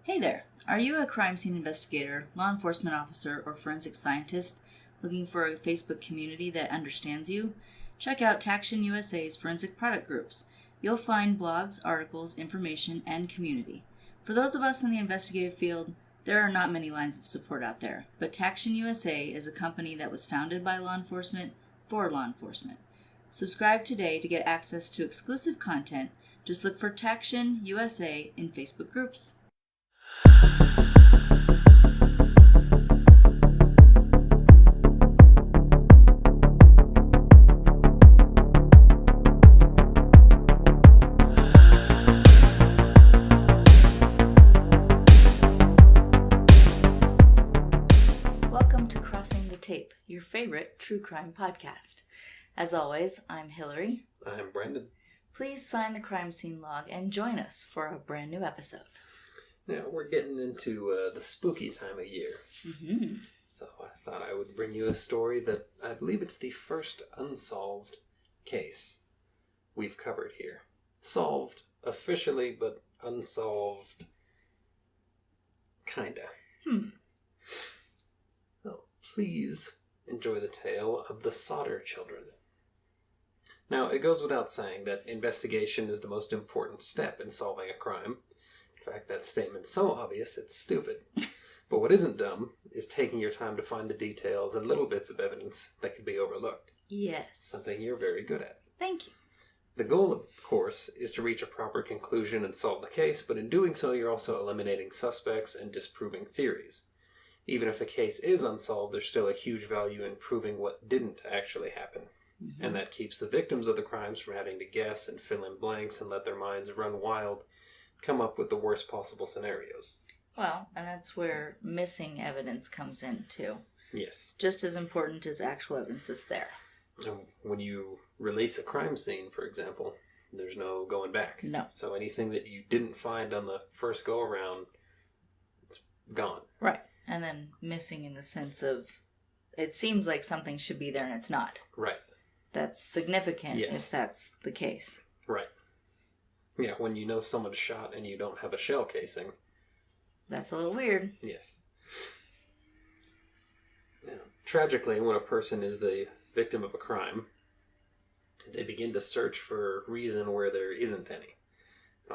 Hey there! Are you a crime scene investigator, law enforcement officer, or forensic scientist looking for a Facebook community that understands you? Check out Taction USA's forensic product groups. You'll find blogs, articles, information, and community. For those of us in the investigative field, there are not many lines of support out there, but Taction USA is a company that was founded by law enforcement for law enforcement. Subscribe today to get access to exclusive content. Just look for Taction USA in Facebook groups. Welcome to Crossing the Tape, your favorite true crime podcast. As always, I'm Hillary. I'm Brendan. Please sign the crime scene log and join us for a brand new episode. Now, we're getting into the spooky time of year. Mm-hmm. So I thought I would bring you a story that I believe it's the first unsolved case we've covered here. Solved officially, but unsolved kinda. So please enjoy the tale of the Sodder Children. Now, it goes without saying that investigation is the most important step in solving a crime. In fact, that statement's so obvious, it's stupid. But what isn't dumb is taking your time to find the details and little bits of evidence that could be overlooked. Yes. Something you're very good at. Thank you. The goal, of course, is to reach a proper conclusion and solve the case, but in doing so, you're also eliminating suspects and disproving theories. Even if a case is unsolved, there's still a huge value in proving what didn't actually happen. Mm-hmm. And that keeps the victims of the crimes from having to guess and fill in blanks and let their minds run wild, come up with the worst possible scenarios. Well, and that's where missing evidence comes in, too. Yes. Just as important as actual evidence that's there. And when you release a crime scene, for example, there's no going back. No. So anything that you didn't find on the first go-around, it's gone. Right. And then missing in the sense of, it seems like something should be there and it's not. Right. That's significant Yes. if that's the case. Right. Yeah, when you know someone's shot and you don't have a shell casing. That's a little weird. Yes. Now, tragically, when a person is the victim of a crime, they begin to search for reason where there isn't any.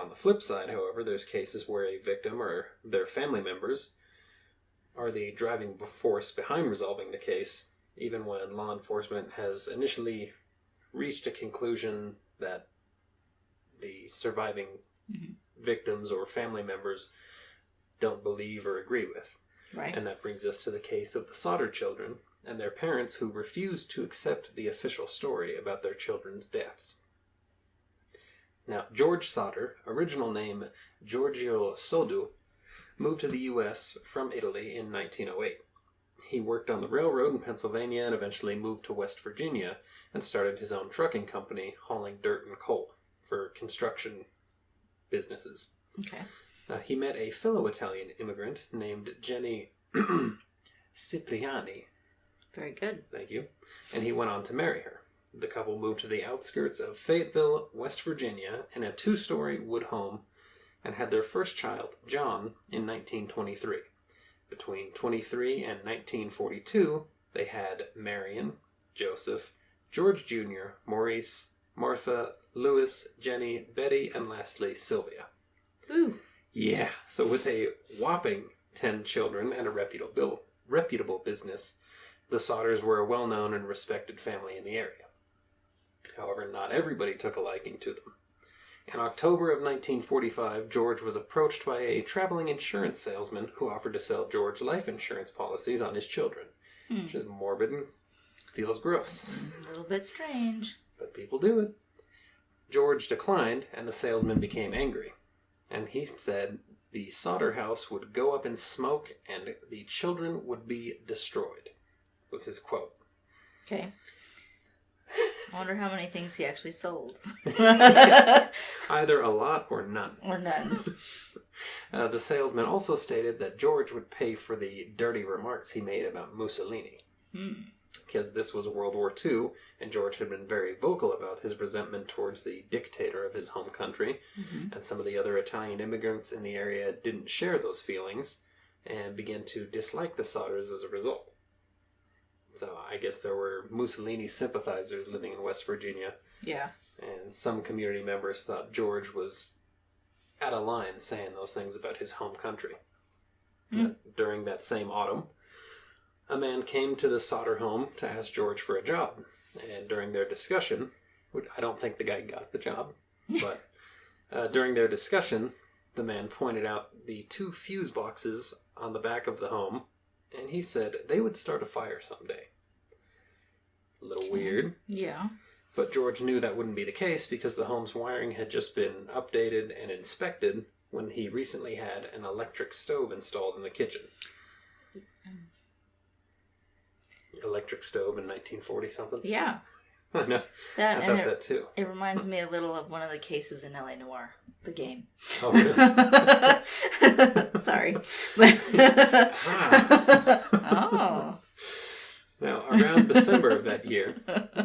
On the flip side, however, there's cases where a victim or their family members are the driving force behind resolving the case, even when law enforcement has initially reached a conclusion that the surviving victims or family members don't believe or agree with. Right. And that brings us to the case of the Sodder children and their parents who refused to accept the official story about their children's deaths. Now, George Sodder, original name Giorgio Sodu, moved to the U.S. from Italy in 1908. He worked on the railroad in Pennsylvania and eventually moved to West Virginia and started his own trucking company hauling dirt and coal for construction businesses. Okay. He met a fellow Italian immigrant named Jenny Cipriani. Very good. Thank you. And he went on to marry her. The couple moved to the outskirts of Fayetteville, West Virginia, in a 2-story wood home and had their first child, John, in 1923. Between 23 and 1942, they had Marion, Joseph, George Jr., Maurice, Martha, Louis, Jenny, Betty, and lastly, Sylvia. Ooh. Yeah, so with a whopping 10 children and a reputable business, the Sodders were a well-known and respected family in the area. However, not everybody took a liking to them. In October of 1945, George was approached by a traveling insurance salesman who offered to sell George life insurance policies on his children. Which is morbid and feels gross. A little bit strange. But people do it. George declined, and the salesman became angry. And he said the Sodder house would go up in smoke and the children would be destroyed, was his quote. Okay. I wonder how many things he actually sold. Either a lot or none. Or none. The salesman also stated that George would pay for the dirty remarks he made about Mussolini. because this was World War II, and George had been very vocal about his resentment towards the dictator of his home country, and some of the other Italian immigrants in the area didn't share those feelings, and began to dislike the Sodders as a result. So I guess there were Mussolini sympathizers living in West Virginia. Yeah. And some community members thought George was out of line saying those things about his home country. During that same autumn, a man came to the Sodder home to ask George for a job. And during their discussion, I don't think the guy got the job, but during their discussion, the man pointed out the 2 fuse boxes on the back of the home, and he said they would start a fire someday. A little weird. Yeah. But George knew that wouldn't be the case because the home's wiring had just been updated and inspected when he recently had an electric stove installed in the kitchen. Electric stove in 1940-something? Yeah. I know. I thought that too. It reminds me a little of one of the cases in L.A. Noire, the game. Oh, really? Sorry. Oh. Now, around December of that year,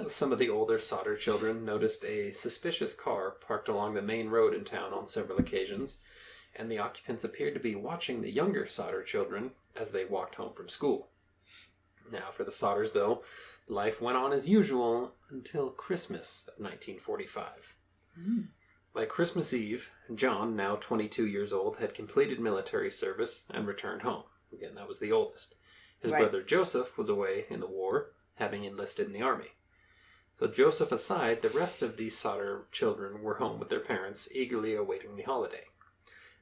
some of the older Sodder children noticed a suspicious car parked along the main road in town on several occasions, and the occupants appeared to be watching the younger Sodder children as they walked home from school. Now, for the Sodders, though, life went on as usual until Christmas of 1945. By Christmas Eve, John, now 22 years old, had completed military service and returned home. Again, that was the oldest. His brother Joseph was away in the war, having enlisted in the army. So Joseph aside, the rest of these Sodder children were home with their parents, eagerly awaiting the holiday.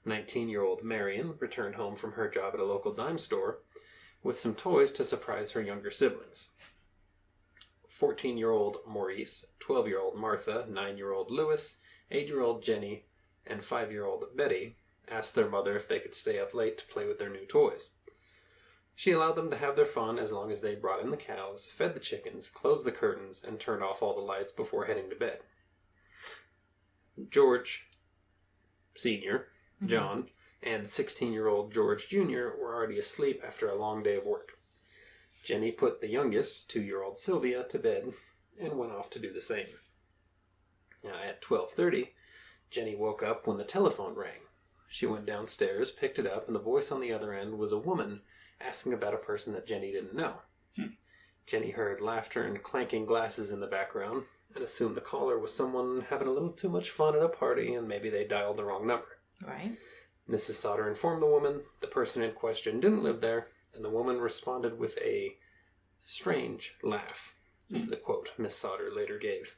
19-year-old Marion returned home from her job at a local dime store with some toys to surprise her younger siblings. 14-year-old Maurice, 12-year-old Martha, 9-year-old Louis, 8-year-old Jenny, and 5-year-old Betty asked their mother if they could stay up late to play with their new toys. She allowed them to have their fun as long as they brought in the cows, fed the chickens, closed the curtains, and turned off all the lights before heading to bed. George Sr., John, and 16-year-old George Jr. were already asleep after a long day of work. Jenny put the youngest, 2-year-old Sylvia, to bed and went off to do the same. Now, at 12:30, Jenny woke up when the telephone rang. She went downstairs, picked it up, and the voice on the other end was a woman asking about a person that Jenny didn't know. Jenny heard laughter and clanking glasses in the background and assumed the caller was someone having a little too much fun at a party and maybe they dialed the wrong number. Right. Mrs. Sodder informed the woman the person in question didn't live there, and the woman responded with a strange laugh, is the quote Miss Sodder later gave.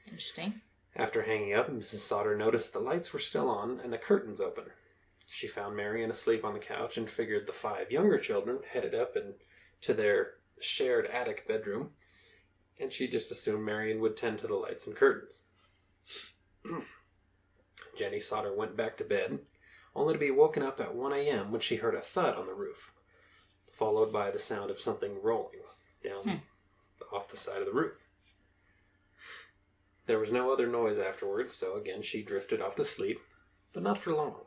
Interesting. After hanging up, Mrs. Sodder noticed the lights were still on and the curtains open. She found Marion asleep on the couch and figured the 5 younger children headed up and to their shared attic bedroom, and she just assumed Marion would tend to the lights and curtains. Jenny Sodder went back to bed, only to be woken up at 1 a.m. when she heard a thud on the roof, followed by the sound of something rolling down off the side of the roof. There was no other noise afterwards, so again she drifted off to sleep, but not for long.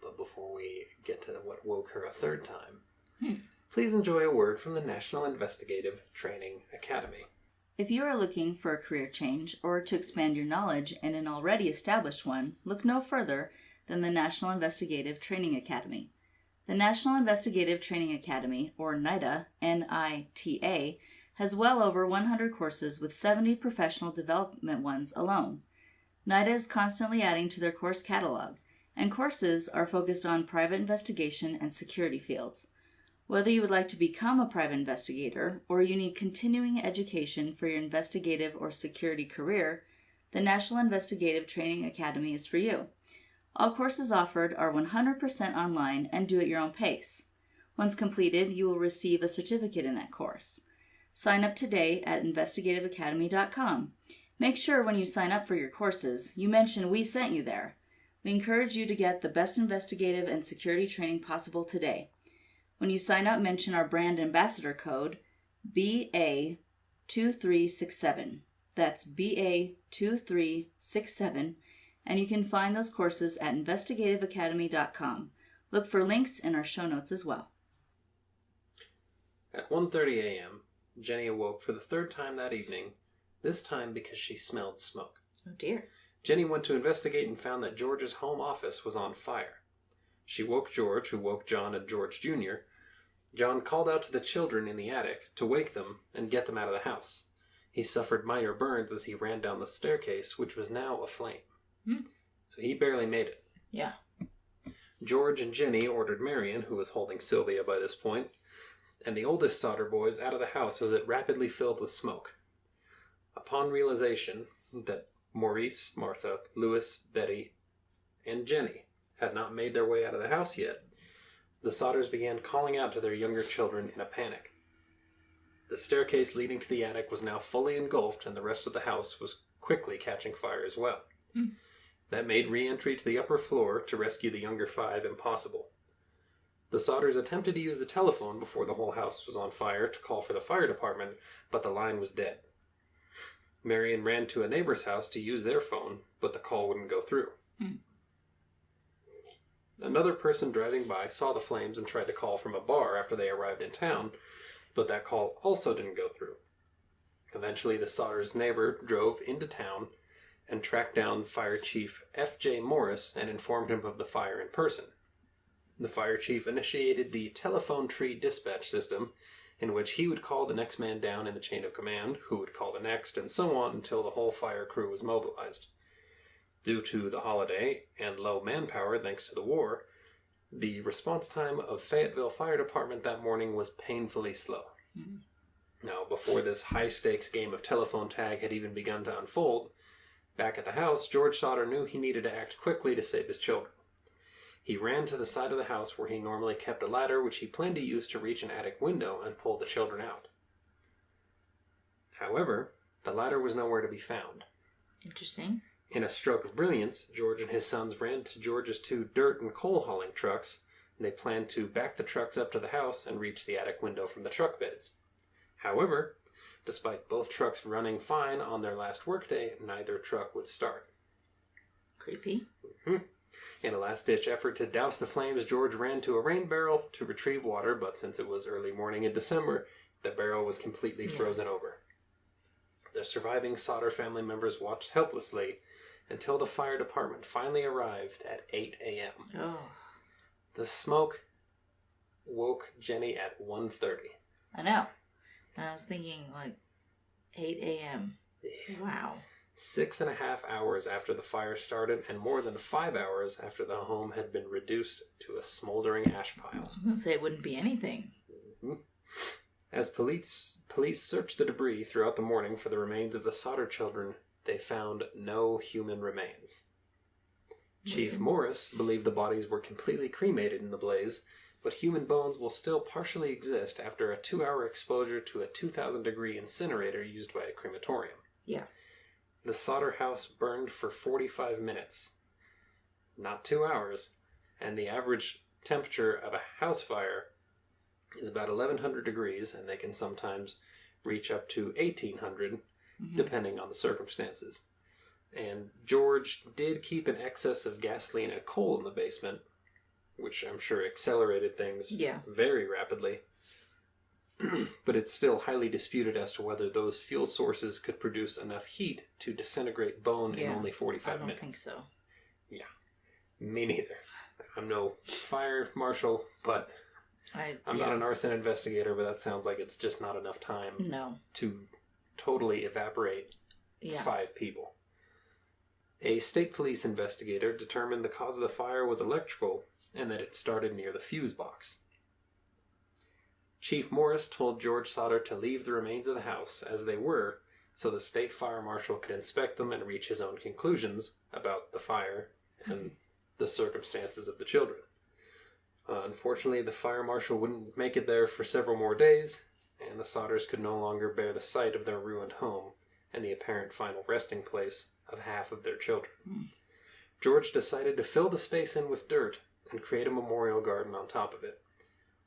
But before we get to what woke her a third time, please enjoy a word from the National Investigative Training Academy. If you are looking for a career change or to expand your knowledge in an already established one, look no further than the National Investigative Training Academy. The National Investigative Training Academy, or NITA, N-I-T-A, has well over 100 courses with 70 professional development ones alone. NITA is constantly adding to their course catalog, and courses are focused on private investigation and security fields. Whether you would like to become a private investigator or you need continuing education for your investigative or security career, the National Investigative Training Academy is for you. All courses offered are 100% online and do at your own pace. Once completed, you will receive a certificate in that course. Sign up today at investigativeacademy.com. Make sure when you sign up for your courses, you mention we sent you there. We encourage you to get the best investigative and security training possible today. When you sign up, mention our brand ambassador code, BA2367. That's BA2367, and you can find those courses at investigativeacademy.com. Look for links in our show notes as well. At 1:30 a.m., Jenny awoke for the third time that evening, this time because she smelled smoke. Oh dear. Jenny went to investigate and found that George's home office was on fire. She woke George, who woke John and George Jr. John called out to the children in the attic to wake them and get them out of the house. He suffered minor burns as he ran down the staircase, which was now aflame. So he barely made it. Yeah. George and Jenny ordered Marion, who was holding Sylvia by this point, and the oldest Sodder boys out of the house as it rapidly filled with smoke. Upon realization that Maurice, Martha, Louis, Betty, and Jenny had not made their way out of the house yet, the Sodders began calling out to their younger children in a panic. The staircase leading to the attic was now fully engulfed, and the rest of the house was quickly catching fire as well. That made re-entry to the upper floor to rescue the younger five impossible. The Sodders attempted to use the telephone before the whole house was on fire to call for the fire department, but the line was dead. Marion ran to a neighbor's house to use their phone, but the call wouldn't go through. Another person driving by saw the flames and tried to call from a bar after they arrived in town, but that call also didn't go through. Eventually, the Sodders' neighbor drove into town and tracked down Fire Chief F.J. Morris and informed him of the fire in person. The fire chief initiated the telephone tree dispatch system, in which he would call the next man down in the chain of command, who would call the next, and so on until the whole fire crew was mobilized. Due to the holiday and low manpower thanks to the war, the response time of Fayetteville Fire Department that morning was painfully slow. Now, before this high-stakes game of telephone tag had even begun to unfold, back at the house, George Sodder knew he needed to act quickly to save his children. He ran to the side of the house where he normally kept a ladder, which he planned to use to reach an attic window and pull the children out. However, the ladder was nowhere to be found. Interesting. In a stroke of brilliance, George and his sons ran to George's 2 dirt and coal hauling trucks, and they planned to back the trucks up to the house and reach the attic window from the truck beds. However, despite both trucks running fine on their last workday, neither truck would start. Creepy. In a last-ditch effort to douse the flames, George ran to a rain barrel to retrieve water, but since it was early morning in December, the barrel was completely frozen over. The surviving Sodder family members watched helplessly until the fire department finally arrived at 8 a.m. Oh. The smoke woke Jenny at 1:30. I know. And I was thinking, 8 a.m. Yeah. Wow. 6.5 hours after the fire started, and more than 5 hours after the home had been reduced to a smoldering ash pile. I was going to say it wouldn't be anything. As police searched the debris throughout the morning for the remains of the Sodder children, they found no human remains. Chief Morris believed the bodies were completely cremated in the blaze, but human bones will still partially exist after a 2-hour exposure to a 2,000-degree incinerator used by a crematorium. Yeah. The Sodder house burned for 45 minutes, not 2 hours, and the average temperature of a house fire is about 1,100 degrees, and they can sometimes reach up to 1,800, depending on the circumstances. And George did keep an excess of gasoline and coal in the basement, which I'm sure accelerated things very rapidly. But it's still highly disputed as to whether those fuel sources could produce enough heat to disintegrate bone in only 45 minutes. I don't think so. Yeah. Me neither. I'm no fire marshal, but I'm not an arson investigator, but that sounds like it's just not enough time to totally evaporate 5 people. A state police investigator determined the cause of the fire was electrical and that it started near the fuse box. Chief Morris told George Sodder to leave the remains of the house as they were so the state fire marshal could inspect them and reach his own conclusions about the fire and the circumstances of the children. Unfortunately, the fire marshal wouldn't make it there for several more days, and the Sodders could no longer bear the sight of their ruined home and the apparent final resting place of half of their children. George decided to fill the space in with dirt and create a memorial garden on top of it,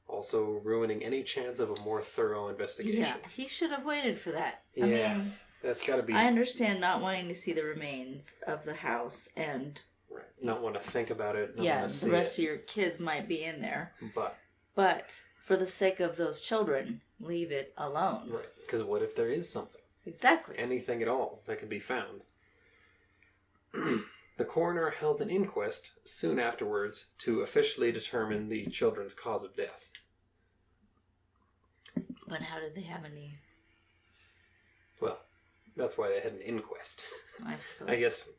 also ruining any chance of a more thorough investigation. Yeah, he should have waited for that. Yeah, I mean, that's got to be... I understand not wanting to see the remains of the house and... Right. Not want to think about it. The rest of your kids might be in there. But for the sake of those children, leave it alone. Right. Because what if there is something? Exactly. Anything at all that can be found. The coroner held an inquest soon afterwards to officially determine the children's cause of death. But how did they have any... Well, that's why they had an inquest. I suppose. I guess.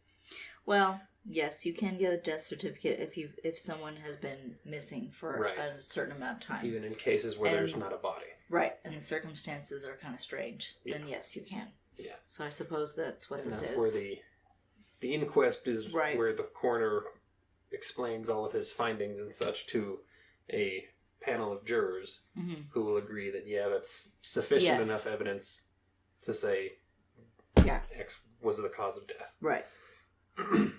Well, yes, you can get a death certificate if someone has been missing for a certain amount of time. Even in cases where there's not a body. Right, and the circumstances are kind of strange. Yeah. Then yes, you can. Yeah. So I suppose that's what this is. And that's where the inquest is where the coroner explains all of his findings and such to a panel of jurors who will agree that, that's sufficient enough evidence to say X was the cause of death. Right.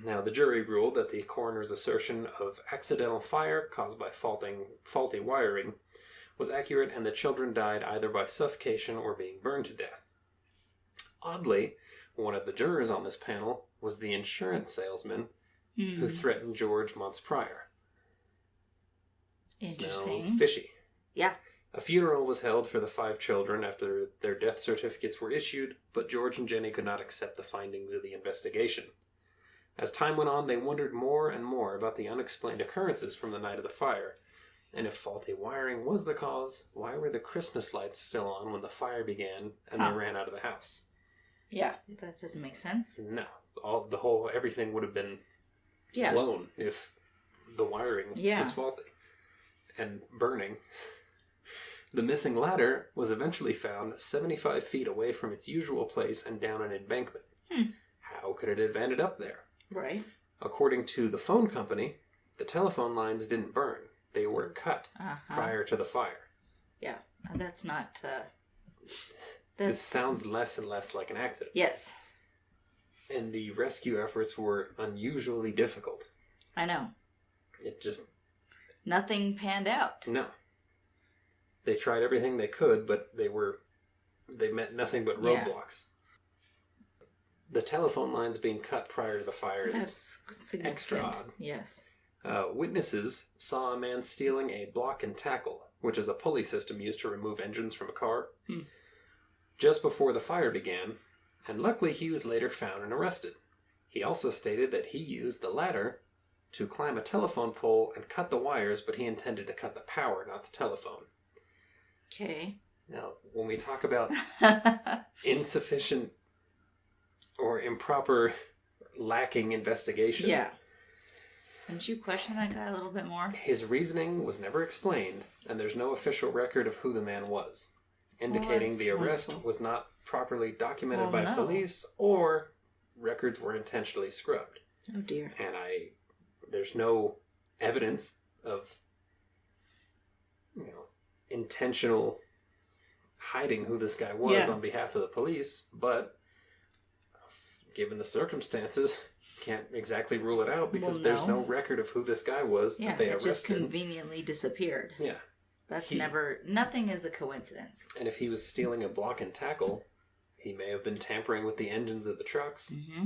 Now, the jury ruled that the coroner's assertion of accidental fire caused by faulty wiring was accurate, and the children died either by suffocation or being burned to death. Oddly, one of the jurors on this panel was the insurance salesman who threatened George months prior. Interesting. Smells fishy. Yeah. A funeral was held for the 5 children after their death certificates were issued, but George and Jenny could not accept the findings of the investigation. As time went on, they wondered more and more about the unexplained occurrences from the night of the fire. And if faulty wiring was the cause, why were the Christmas lights still on when the fire began and they ran out of the house? Yeah, that doesn't make sense. No. Everything would have been blown if the wiring was faulty and burning. The missing ladder was eventually found 75 feet away from its usual place and down an embankment. How could it have ended up there? Right. According to the phone company, the telephone lines didn't burn. They were cut prior to the fire. Yeah, that's not... This sounds less and less like an accident. Yes. And the rescue efforts were unusually difficult. I know. It just... Nothing panned out. No. They tried everything they could, but they met nothing but roadblocks. The telephone lines being cut prior to the fire is extra odd. Yes. Witnesses saw a man stealing a block and tackle, which is a pulley system used to remove engines from a car, just before the fire began, and luckily he was later found and arrested. He also stated that he used the ladder to climb a telephone pole and cut the wires, but he intended to cut the power, not the telephone. Okay. Now, when we talk about insufficient or improper, lacking investigation... Yeah. Didn't you question that guy a little bit more? His reasoning was never explained, and there's no official record of who the man was, indicating the arrest was not properly documented by police, or records were intentionally scrubbed. Oh dear. And there's no evidence of, intentional hiding who this guy was on behalf of the police, but given the circumstances, can't exactly rule it out because there's no record of who this guy was that they arrested. Just conveniently disappeared. Yeah. Nothing is a coincidence. And if he was stealing a block and tackle, he may have been tampering with the engines of the trucks. Mm-hmm.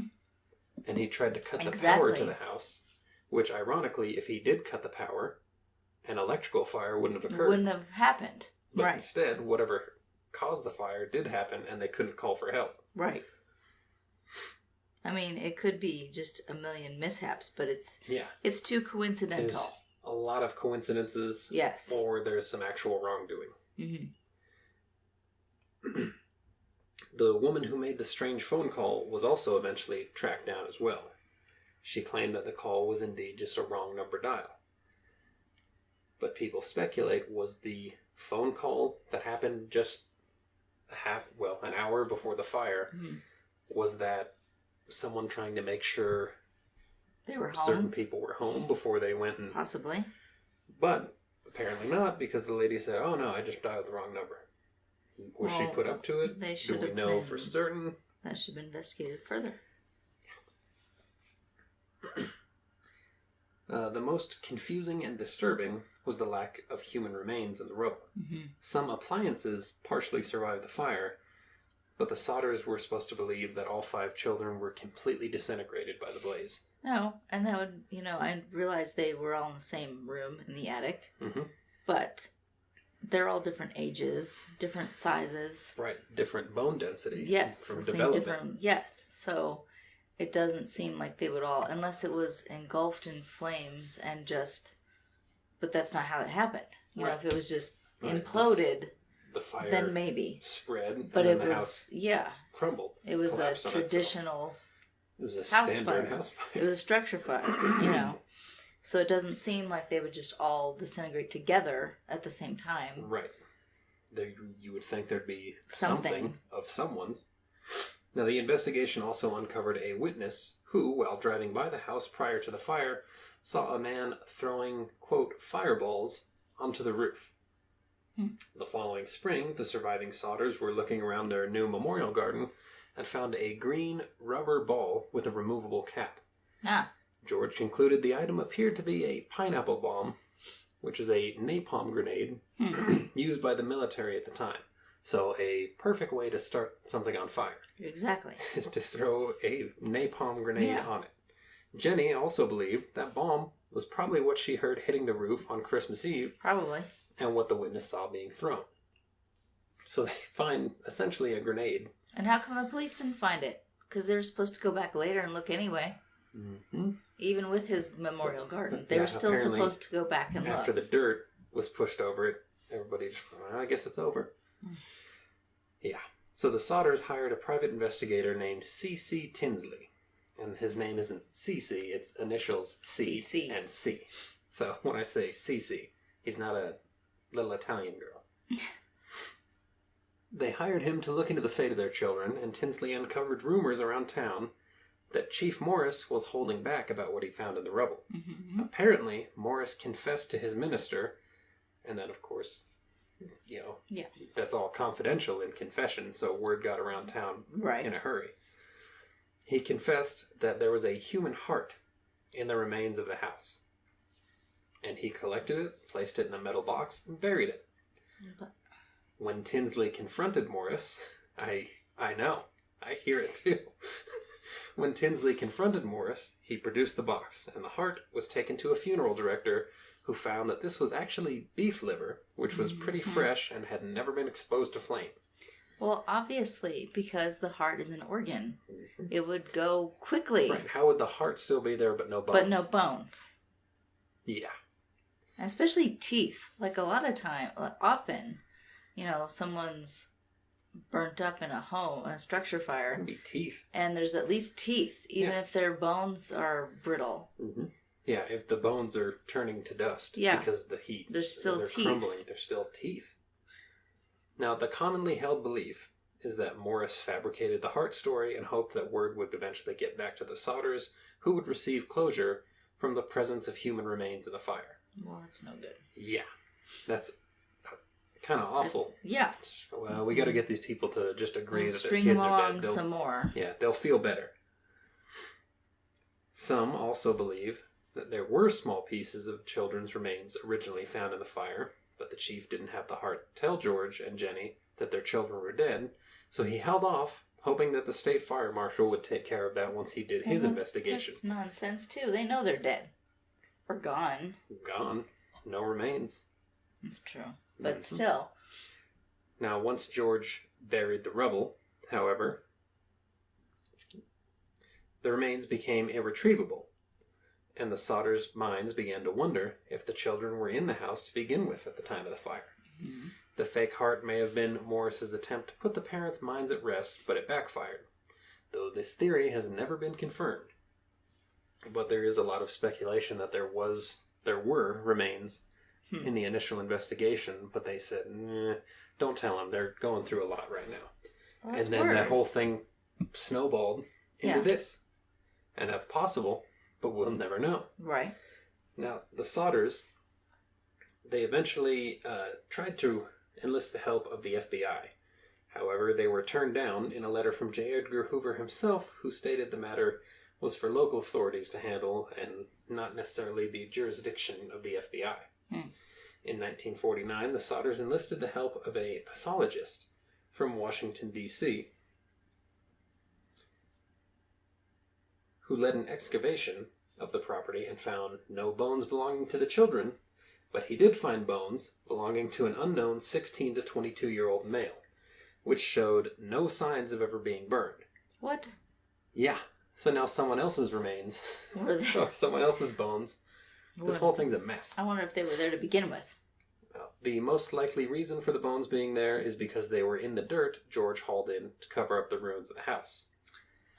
And he tried to cut the power to the house, which ironically, if he did cut the power, an electrical fire wouldn't have occurred. Wouldn't have happened. But instead, whatever caused the fire did happen, and they couldn't call for help. Right. I mean, it could be just a million mishaps, but it's too coincidental. There's a lot of coincidences. Yes. Or there's some actual wrongdoing. Mm-hmm. The woman who made the strange phone call was also eventually tracked down as well. She claimed that the call was indeed just a wrong number dial. But people speculate was the phone call that happened just an hour before the fire, was that someone trying to make sure they were home. Certain people were home before they went and... Possibly. But apparently not, because the lady said, "Oh no, I just dialed the wrong number." Was she put up to it? Do we know for certain? That should have been investigated further. The most confusing and disturbing was the lack of human remains in the rubble. Mm-hmm. Some appliances partially survived the fire, but the Sodders were supposed to believe that all 5 children were completely disintegrated by the blaze. No, and that would, I realized they were all in the same room in the attic, but they're all different ages, different sizes. Right. Different bone density. Yes. From development. Yes. So it doesn't seem like they would all, unless it was engulfed in flames and just, but that's not how it happened. You know, if it was just imploded, the fire then maybe. Spread, but and it the was, house crumbled. It was a traditional It was a house standard fire. house fire. It was a structure fire, you know. So it doesn't seem like they would just all disintegrate together at the same time. Right. You would think there'd be something of someone's. Now, the investigation also uncovered a witness who, while driving by the house prior to the fire, saw a man throwing, quote, fireballs onto the roof. The following spring, the surviving Sodders were looking around their new memorial garden and found a green rubber ball with a removable cap. George concluded the item appeared to be a pineapple bomb, which is a napalm grenade used by the military at the time. So a perfect way to start something on fire. Exactly. Is to throw a napalm grenade on it. Jenny also believed that bomb was probably what she heard hitting the roof on Christmas Eve. Probably. And what the witness saw being thrown. So they find essentially a grenade. And how come the police didn't find it? Because they were supposed to go back later and look anyway. Mm-hmm. Even with his memorial garden. They were still supposed to go back and look. After the dirt was pushed over it, everybody just, well, I guess it's over. Yeah. So the Sodders hired a private investigator named C.C. Tinsley. And his name isn't C.C., it's initials C and C. So when I say C.C., he's not a little Italian girl. They hired him to look into the fate of their children, and Tinsley uncovered rumors around town that Chief Morris was holding back about what he found in the rubble. Mm-hmm. Apparently, Morris confessed to his minister, and then, of course, you know, that's all confidential in confession, so word got around town in a hurry. He confessed that there was a human heart in the remains of the house. And he collected it, placed it in a metal box, and buried it. When Tinsley confronted Morris, I know, I hear it too. When Tinsley confronted Morris, he produced the box, and the heart was taken to a funeral director who found that this was actually beef liver, which was pretty fresh and had never been exposed to flame. Well, obviously, because the heart is an organ, it would go quickly. Right, how would the heart still be there but no bones? But no bones. Yeah. And especially teeth. Like a lot of time, often, you know, someone's burnt up in a home, in a structure fire. It's going to be teeth. And there's at least teeth, even if their bones are brittle. Mm-hmm. Yeah, if the bones are turning to dust because of the heat. There's still they're teeth. Crumbling, there's still teeth. Now, the commonly held belief is that Morris fabricated the heart story and hoped that word would eventually get back to the Sodders, who would receive closure from the presence of human remains in the fire. Well, that's no good. Yeah. That's kind of awful. Yeah. Well, we got to get these people to just agree that their string kids them are along dead. Some more. Yeah, they'll feel better. Some also believe that there were small pieces of children's remains originally found in the fire, but the chief didn't have the heart to tell George and Jenny that their children were dead, so he held off, hoping that the state fire marshal would take care of that once he did his investigation. That's nonsense, too. They know they're dead. Or gone. Gone. No remains. That's true. But still. Now, once George buried the rubble, however, the remains became irretrievable, and the Sodders' minds began to wonder if the children were in the house to begin with at the time of the fire. Mm-hmm. The fake heart may have been Morris's attempt to put the parents' minds at rest, but it backfired, though this theory has never been confirmed. But there is a lot of speculation that there were remains in the initial investigation, but they said, don't tell them, they're going through a lot right now. Well, and then that whole thing snowballed into this. And that's possible, but we'll never know. Right. Now, the Sodders, they eventually tried to enlist the help of the FBI. However, they were turned down in a letter from J. Edgar Hoover himself, who stated the matter was for local authorities to handle and not necessarily the jurisdiction of the FBI. In 1949, the Sodders enlisted the help of a pathologist from Washington, D.C., who led an excavation of the property and found no bones belonging to the children, But he did find bones belonging to an unknown 16 to 22-year-old male, which showed no signs of ever being burned. What? Yeah. So now someone else's remains, Were they? or someone else's bones. This whole thing's a mess. I wonder if they were there to begin with. Well, the most likely reason for the bones being there is because they were in the dirt George hauled in to cover up the ruins of the house.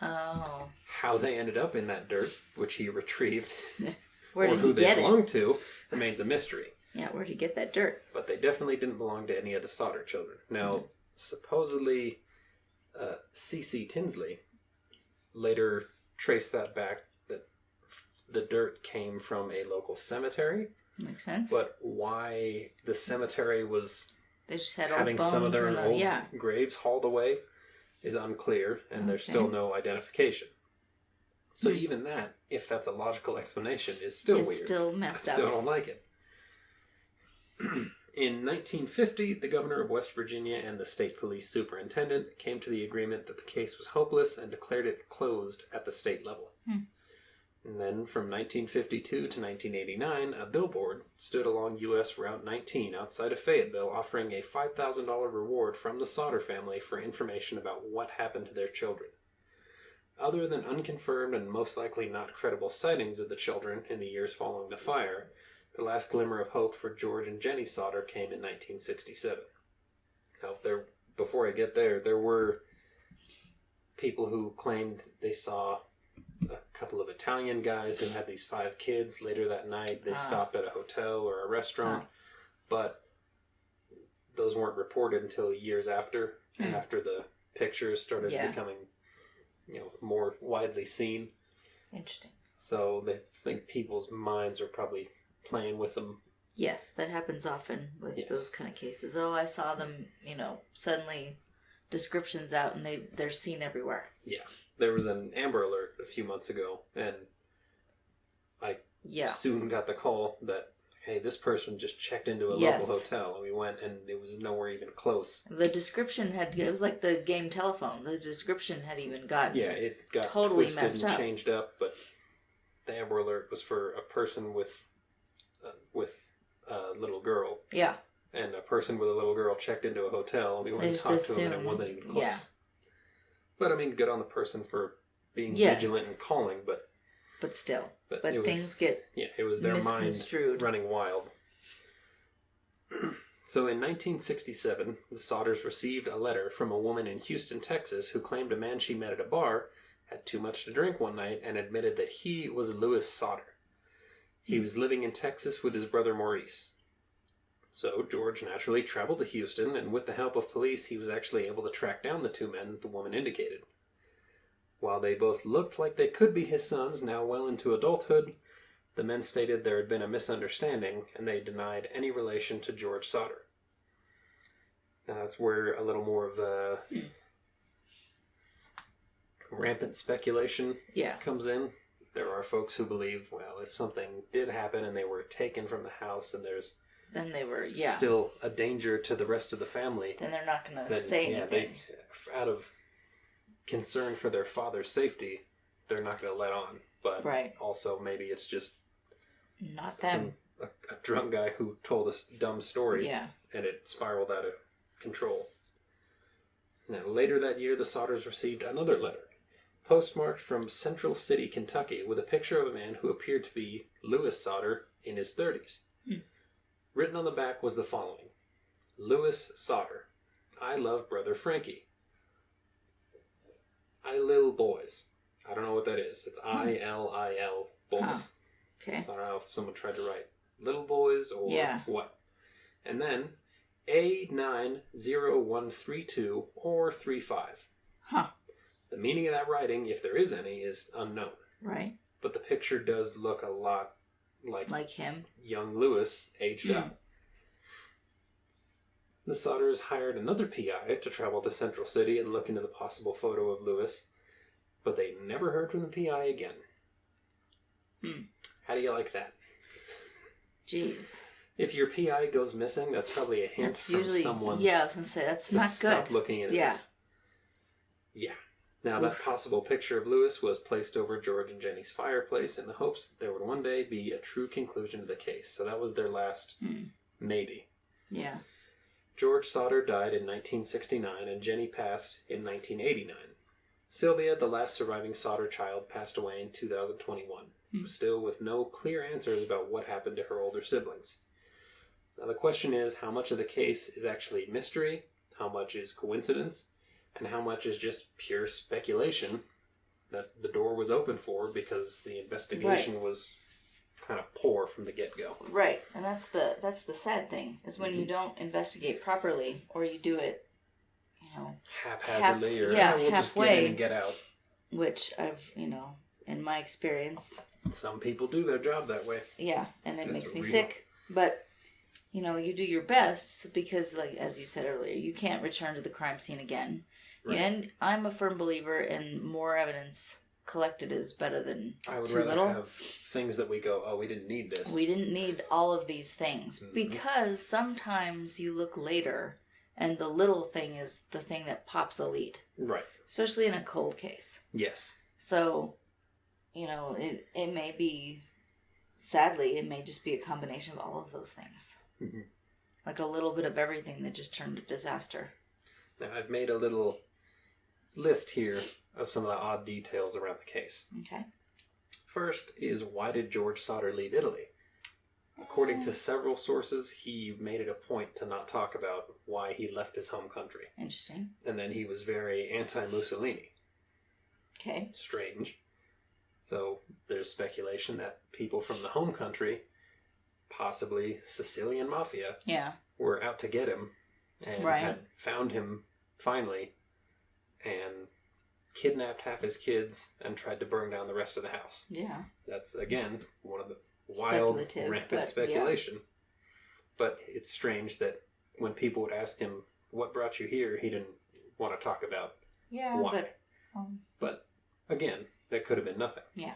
Oh. How they ended up in that dirt, which he retrieved, Where or did who he they get belonged it? to, remains a mystery. Yeah, where did he get that dirt? But they definitely didn't belong to any of the Sodder children. Now, supposedly, C.C. Tinsley later traced that back, that the dirt came from a local cemetery. Makes sense. But why the cemetery was They just had having old bones some of their and old yeah. graves hauled away is unclear, and there's still no identification. So even that, if that's a logical explanation, is still weird. It's still messed I up. still don't like it. In 1950, the governor of West Virginia and the state police superintendent came to the agreement that the case was hopeless and declared it closed at the state level. And then from 1952 to 1989, a billboard stood along U.S. Route 19 outside of Fayetteville, offering a $5,000 reward from the Sodder family for information about what happened to their children. Other than unconfirmed and most likely not credible sightings of the children in the years following the fire, the last glimmer of hope for George and Jenny Sodder came in 1967. Now, before I get there, there were people who claimed they saw a couple of Italian guys who had these 5 kids. Later that night, they stopped at a hotel or a restaurant, but those weren't reported until years after, after the pictures started becoming, more widely seen. Interesting. So they think people's minds are probably playing with them. Yes, that happens often with those kind of cases. Oh, I saw them, suddenly descriptions out and they're seen everywhere. Yeah. There was an Amber Alert a few months ago, and I soon got the call that, hey, this person just checked into a local hotel, and we went, and it was nowhere even close. The description it was like the game telephone. The description had even gotten it got totally twisted messed and up. Changed up, but the Amber Alert was for a person with a little girl. Yeah. And a person with a little girl checked into a hotel, and we went and talked to him, and it wasn't even close. Yeah. But, I mean, good on the person for being vigilant and calling, but still. But it things get it was their mind misconstrued. Running wild. So in 1967, the Sodders received a letter from a woman in Houston, Texas, who claimed a man she met at a bar had too much to drink one night and admitted that he was Louis Sodder. He was living in Texas with his brother Maurice. So George naturally traveled to Houston, and with the help of police, he was actually able to track down the 2 men the woman indicated. While they both looked like they could be his sons, now well into adulthood, the men stated there had been a misunderstanding, and they denied any relation to George Sodder. Now that's where a little more of the rampant speculation comes in. There are folks who believe, well, if something did happen and they were taken from the house and then they were, still a danger to the rest of the family, then they're not going to say anything. Out of concern for their father's safety, they're not going to let on. But also maybe it's just not them. A drunk guy who told a dumb story, and it spiraled out of control. Now, later that year, the Sodders received another letter, postmarked from Central City, Kentucky, with a picture of a man who appeared to be Louis Sodder in his 30s. Written on the back was the following: Louis Sodder, I love brother Frankie. I lil boys. I don't know what that is. It's I-L-I-L boys. Huh. Okay. So I don't know if someone tried to write little boys or what. And then A90132 or 35. Huh. The meaning of that writing, if there is any, is unknown. Right. But the picture does look a lot like him. Young Louis aged up. The Sodders hired another PI to travel to Central City and look into the possible photo of Louis, but they never heard from the PI again. How do you like that? Jeez. If your PI goes missing, that's probably a hint from someone. Yeah, I was going to say, that's not good. Stop looking at this. Yeah. Now, that possible picture of Lewis was placed over George and Jenny's fireplace in the hopes that there would one day be a true conclusion to the case. So that was their last maybe. Yeah. George Sodder died in 1969 and Jenny passed in 1989. Sylvia, the last surviving Sodder child, passed away in 2021, still with no clear answers about what happened to her older siblings. Now, the question is, how much of the case is actually mystery, how much is coincidence, and how much is just pure speculation that the door was open for because the investigation was kind of poor from the get-go. Right, and that's the sad thing, is when you don't investigate properly, or you do it, haphazardly, we'll halfway, just get in and get out. Which I've, in my experience... Some people do their job that way. Yeah, and it makes me sick. But, you do your best because, like, as you said earlier, you can't return to the crime scene again. Right. And I'm a firm believer in more evidence collected is better than too little. I would rather have things that we go, oh, we didn't need this. We didn't need all of these things. Because sometimes you look later and the little thing is the thing that pops a lead. Right. Especially in a cold case. Yes. So, it may be, sadly, it may just be a combination of all of those things. Mm-hmm. Like a little bit of everything that just turned to disaster. Now, I've made a little list here of some of the odd details around the case. Okay. First is, why did George Sodder leave Italy? According to several sources, he made it a point to not talk about why he left his home country. Interesting. And then he was very anti-Mussolini. Okay. Strange. So there's speculation that people from the home country, possibly Sicilian mafia, were out to get him and had found him finally and kidnapped half his kids and tried to burn down the rest of the house. Yeah. That's, again, one of the wild, rampant speculation. Yeah. But it's strange that when people would ask him, what brought you here, he didn't want to talk about why. But again, that could have been nothing. Yeah.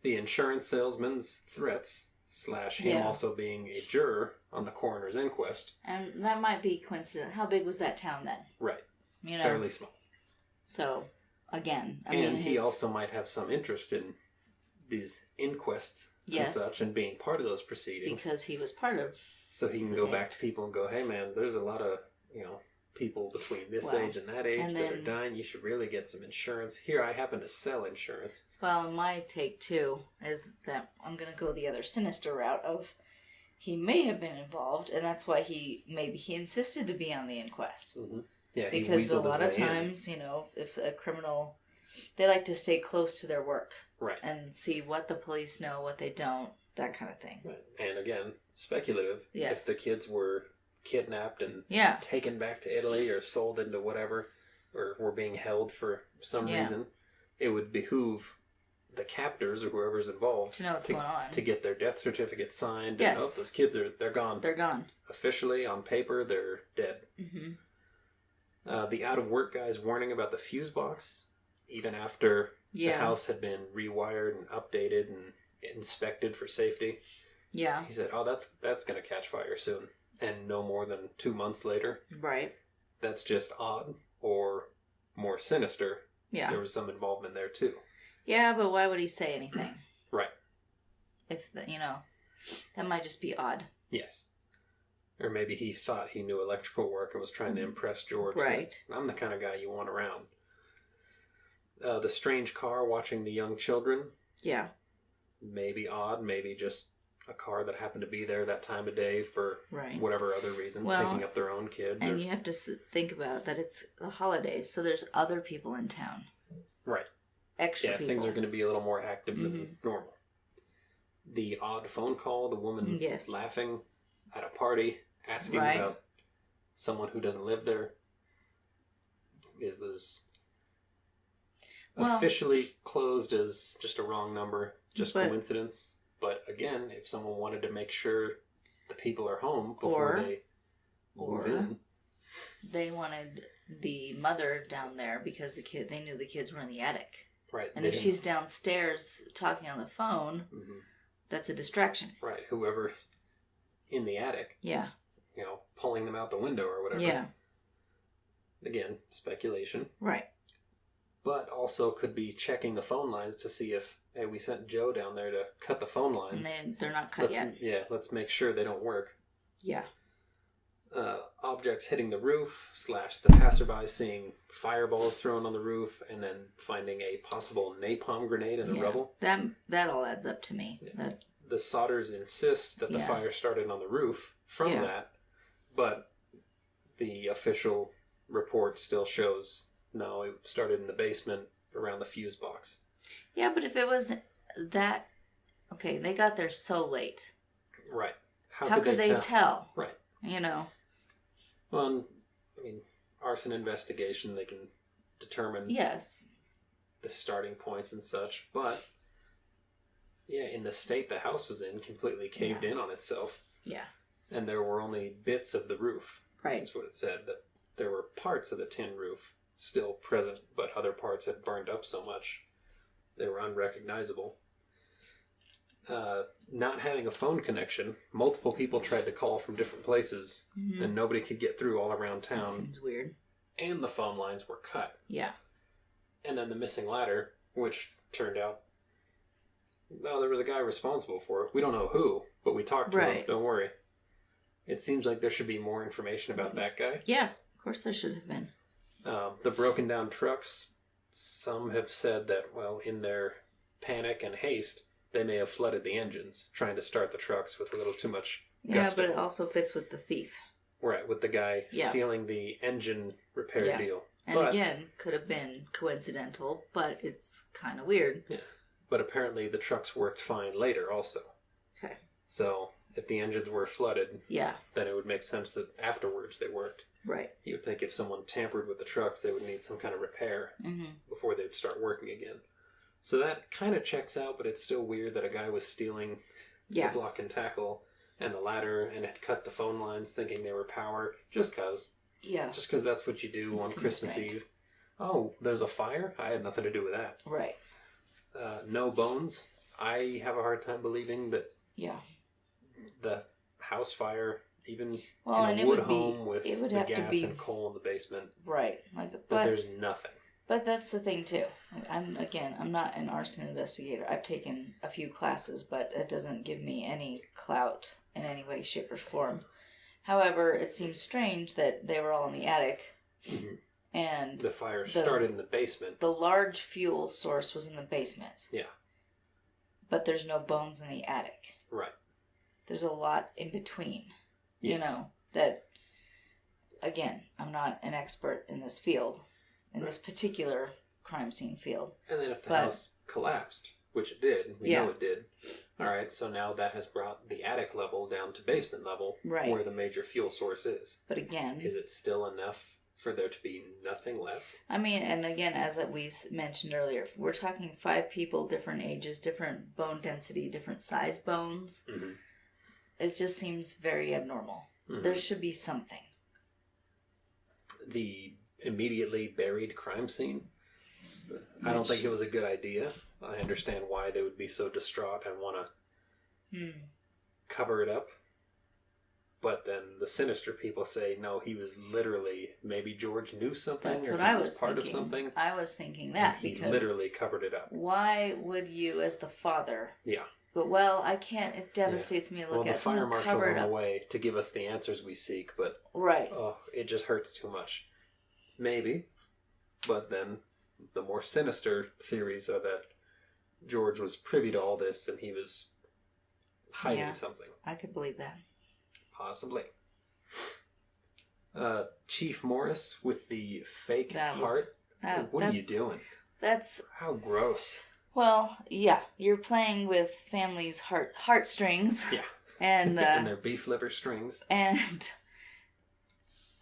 The insurance salesman's threats, / him also being a juror on the coroner's inquest. And that might be coincident. How big was that town then? Right. Fairly small. So, again, he also might have some interest in these inquests and such, and being part of those proceedings. Because he was part of... So he can go back to people and go, hey man, there's a lot of, people between this age and that age that are dying. You should really get some insurance. Here, I happen to sell insurance. Well, my take, too, is that I'm going to go the other sinister route of he may have been involved, and that's why he insisted to be on the inquest. Mm-hmm. Yeah, because a lot of times, if a criminal... They like to stay close to their work. Right. And see what the police know, what they don't, that kind of thing. Right. And again, speculative. Yes. If the kids were kidnapped and taken back to Italy or sold into whatever, or were being held for some reason, it would behoove the captors or whoever's involved to know what's going on. To get their death certificate signed. Yes. And, those kids they're gone. They're gone. Officially, on paper, they're dead. Mm-hmm. The out-of-work guy's warning about the fuse box... Even after the house had been rewired and updated and inspected for safety. Yeah. He said, that's going to catch fire soon. And no more than 2 months later. Right. That's just odd or more sinister. Yeah. There was some involvement there too. Yeah, but why would he say anything? Right. If, that might just be odd. Yes. Or maybe he thought he knew electrical work and was trying to impress George. Right. I'm the kind of guy you want around. The strange car watching the young children. Yeah. Maybe odd, maybe just a car that happened to be there that time of day for whatever other reason, picking up their own kids. And you have to think about that it's the holidays, so there's other people in town. Right. Extra people. Things are going to be a little more active than normal. The odd phone call, the woman laughing at a party, asking about someone who doesn't live there. It was... officially closed as just a wrong number, just coincidence. But again, if someone wanted to make sure the people are home before they move in. They wanted the mother down there because they knew the kids were in the attic. Right. And if she's downstairs talking on the phone, that's a distraction. Right. Whoever's in the attic. Yeah. Pulling them out the window or whatever. Yeah. Again, speculation. Right. but also could be checking the phone lines to see if, hey, we sent Joe down there to cut the phone lines. And they're not cut yet. Yeah, let's make sure they don't work. Yeah. Objects hitting the roof, / the passerby seeing fireballs thrown on the roof, and then finding a possible napalm grenade in the rubble. That all adds up to me. Yeah. The Sodders insist that the fire started on the roof from that, but the official report still shows, no, it started in the basement around the fuse box. Yeah, but if it was that... Okay, they got there so late. Right. How could they tell? Right. You know? Well, I mean, arson investigation, they can determine the starting points and such, but yeah, in the state the house was in, completely caved in on itself. Yeah. And there were only bits of the roof. Right. That's what it said, that there were parts of the tin roof still present, but other parts had burned up so much they were unrecognizable. Not having a phone connection, multiple people tried to call from different places, and nobody could get through all around town. That seems weird. And the phone lines were cut. Yeah. And then the missing ladder, which turned out, well, there was a guy responsible for it. We don't know who, but we talked to him. Don't worry. It seems like there should be more information about that guy. Yeah, of course there should have been. The broken down trucks, some have said that, well, in their panic and haste, they may have flooded the engines, trying to start the trucks with a little too much gusto. Yeah, but it also fits with the thief. Right, with the guy stealing the engine repair deal. And again, could have been coincidental, but it's kind of weird. Yeah, but apparently the trucks worked fine later also. Okay. So, if the engines were flooded, then it would make sense that afterwards they worked. Right. You would think if someone tampered with the trucks, they would need some kind of repair before they'd start working again. So that kind of checks out, but it's still weird that a guy was stealing the block and tackle and the ladder and had cut the phone lines thinking they were power just because. Yeah. Just because that's what you do on Christmas Eve. Oh, there's a fire? I had nothing to do with that. Right. No bones. I have a hard time believing that the house fire, even in a wood home with the gas and coal in the basement, right? But there's nothing. But that's the thing too. I'm not an arson investigator. I've taken a few classes, but it doesn't give me any clout in any way, shape, or form. However, it seems strange that they were all in the attic, and the fire started in the basement. The large fuel source was in the basement. Yeah. But there's no bones in the attic. Right. There's a lot in between. Yes. You know, that, again, I'm not an expert in this field, in this particular crime scene field. And then if the house collapsed, which it did, we know it did, all right, so now that has brought the attic level down to basement level, where the major fuel source is. But again... Is it still enough for there to be nothing left? I mean, and again, as we mentioned earlier, we're talking 5 people, different ages, different bone density, different size bones. It just seems very abnormal. There should be something. The immediately buried crime scene? I don't think it was a good idea. I understand why they would be so distraught and want to cover it up. But then the sinister people say, no, he was literally, maybe George knew something. That's or what he I was part thinking. Of something. I was thinking that he because... literally covered it up. Why would you, as the father... Yeah. But, well, I can't. It devastates me to look at. The fire marshal's on the way to give us the answers we seek, but it just hurts too much. Maybe, but then the more sinister theories are that George was privy to all this and he was hiding something. I could believe that. Possibly. Chief Morris with the fake heart. What are you doing? How gross. Well, yeah, you're playing with families' heartstrings. Yeah. And and their beef liver strings. And,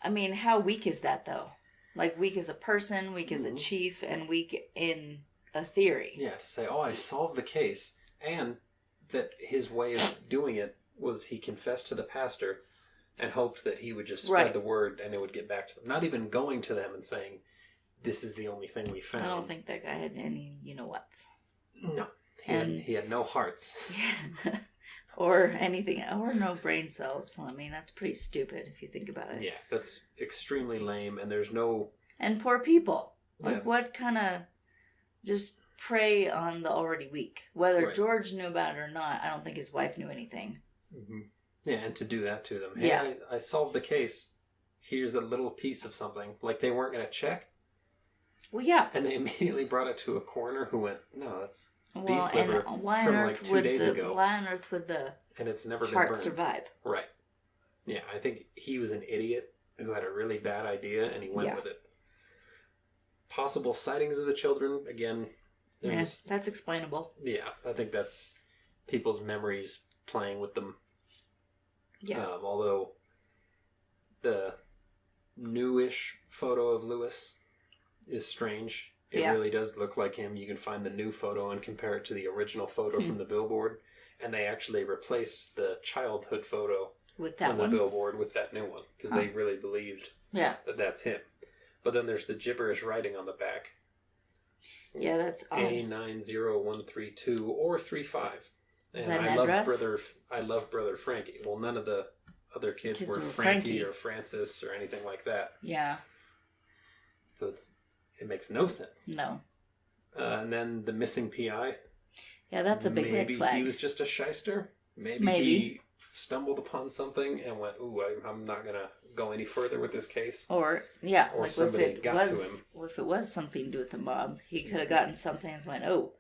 I mean, how weak is that, though? Like, weak as a person, weak as a chief, and weak in a theory. Yeah, to say, I solved the case. And that his way of doing it was he confessed to the pastor and hoped that he would just spread the word and it would get back to them. Not even going to them and saying, this is the only thing we found. I don't think that guy had any you-know-whats. No. He had no hearts. Or anything, or no brain cells. I mean, that's pretty stupid if you think about it. Yeah, that's extremely lame, and there's no... And poor people. Like, what kind of... just prey on the already weak. Whether Right. George knew about it or not, I don't think his wife knew anything. Mm-hmm. Yeah, and to do that to them. Hey, Yeah. I solved the case. Here's a little piece of something. Like, they weren't going to check. Well, yeah. And they immediately brought it to a coroner who went, no, that's beef Well, liver and why on from earth like 2 would days the ago. why on earth would the And it's never been heart burned. survive? Right. Yeah, I think he was an idiot who had a really bad idea and he went with it. Possible sightings of the children, again, Yes, that's explainable. Yeah, I think that's people's memories playing with them. Yeah. Although the newish photo of Lewis is strange. It really does look like him. You can find the new photo and compare it to the original photo from the billboard. And they actually replaced the childhood photo with that from the billboard with that new one. Because they really believed that that's him. But then there's the gibberish writing on the back. Yeah, that's odd. A90132 or 35. Is And that an address? I love brother Frankie. Well, none of the other kids were Frankie Frankie or Francis or anything like that. Yeah. So it makes no sense. No. And then the missing PI. Yeah, that's a big red flag. Maybe he was just a shyster. Maybe he stumbled upon something and went, "Ooh, I'm not gonna go any further with this case." Or like somebody if it got was, to him. if it was something to do with the mob, he could have gotten something and went, "Oh."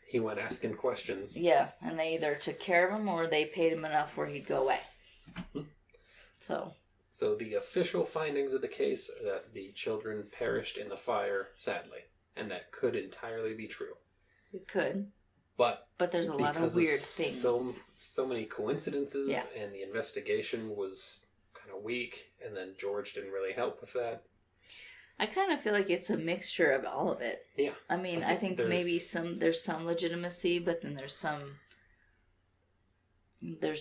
He went asking questions. Yeah, and they either took care of him or they paid him enough where he'd go away. So the official findings of the case are that the children perished in the fire, sadly, and that could entirely be true. It could. But there's a lot of weird things. So many coincidences, Yeah. and the investigation was kind of weak, and then George didn't really help with that. I kind of feel like it's a mixture of all of it. Yeah. I mean, I think maybe there's some legitimacy, but then there's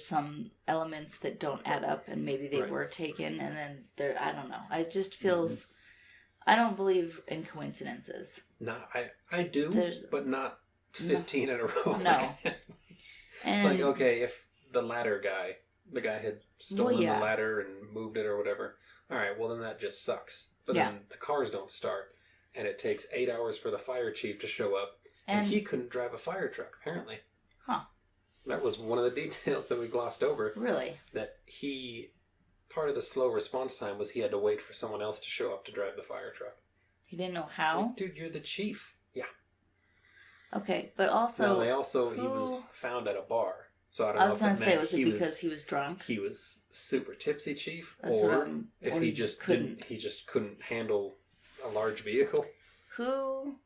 some elements that don't add up, and maybe they were taken, and then I don't know. It just feels. I don't believe in coincidences. No, I do, but not 15 in a row. No. And like, okay, if the guy had stolen the ladder and moved it or whatever, all right, well then that just sucks. But then the cars don't start, and it takes 8 hours for the fire chief to show up, and he couldn't drive a fire truck, apparently. Huh. That was one of the details that we glossed over. Really? That part of the slow response time was he had to wait for someone else to show up to drive the fire truck. He didn't know how? Like, dude, you're the chief. Yeah. Okay, but also... No, he was found at a bar. So I don't know. I was going to say, was it because he was drunk? He was super tipsy, chief, That's or if he just couldn't. He just couldn't handle a large vehicle. Who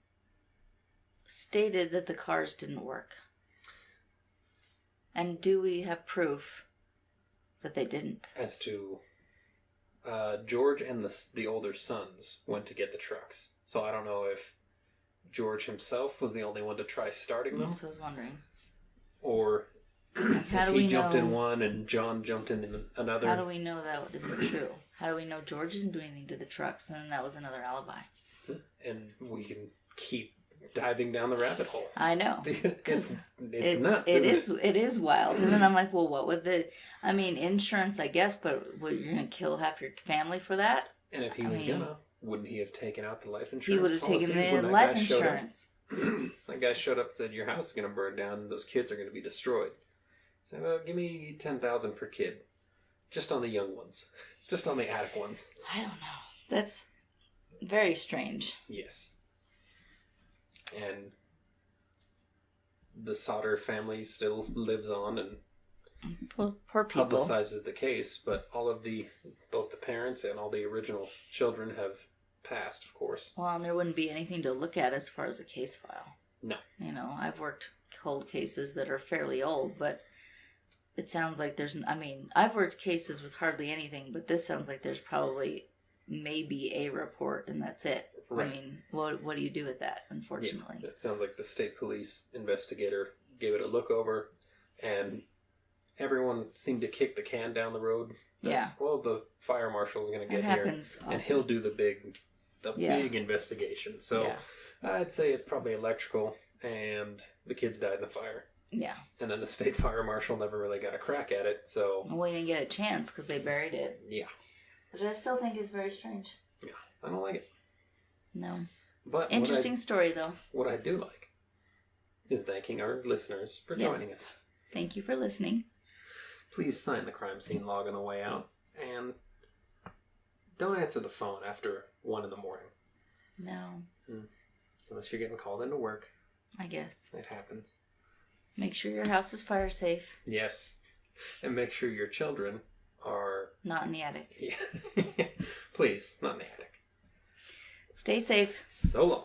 stated that the cars didn't work? And do we have proof that they didn't? As to George and the older sons went to get the trucks. So I don't know if George himself was the only one to try starting them. That's what I was wondering. Or how do he we jumped know, in one and John jumped in another. How do we know that isn't true? How do we know George didn't do anything to the trucks and then that was another alibi? And we can keep diving down the rabbit hole. I know. it's nuts. It is wild. And then I'm like, well, what would insurance, I guess, but you're going to kill half your family for that? And if he was wouldn't he have taken out the life insurance? He would have taken the life insurance. That guy showed up and said, your house is going to burn down and those kids are going to be destroyed. So, well, give me $10,000 per kid. Just on the young ones. Just on the attic ones. I don't know. That's very strange. Yes. And the Sodder family still lives on and poor people. Publicizes the case, but both the parents and all the original children have passed, of course. Well, and there wouldn't be anything to look at as far as a case file. No. I've worked cold cases that are fairly old, but it sounds like I've worked cases with hardly anything, but this sounds like there's probably maybe a report and that's it. Right. What do you do with that, unfortunately? Yeah, it sounds like the state police investigator gave it a look over, and everyone seemed to kick the can down the road. Well, the fire marshal's going to get here, and he'll do the big investigation. So I'd say it's probably electrical, and the kids died in the fire. Yeah. And then the state fire marshal never really got a crack at it, so... We didn't get a chance because they buried it. Yeah. Which I still think is very strange. Yeah, I don't like it. No. But interesting story, though. What I do like is thanking our listeners for joining us. Thank you for listening. Please sign the crime scene log on the way out, and don't answer the phone after 1 a.m. No. Unless you're getting called into work. I guess. It happens. Make sure your house is fire safe. Yes. And make sure your children are... Not in the attic. Yeah. Please, not in the attic. Stay safe. So long.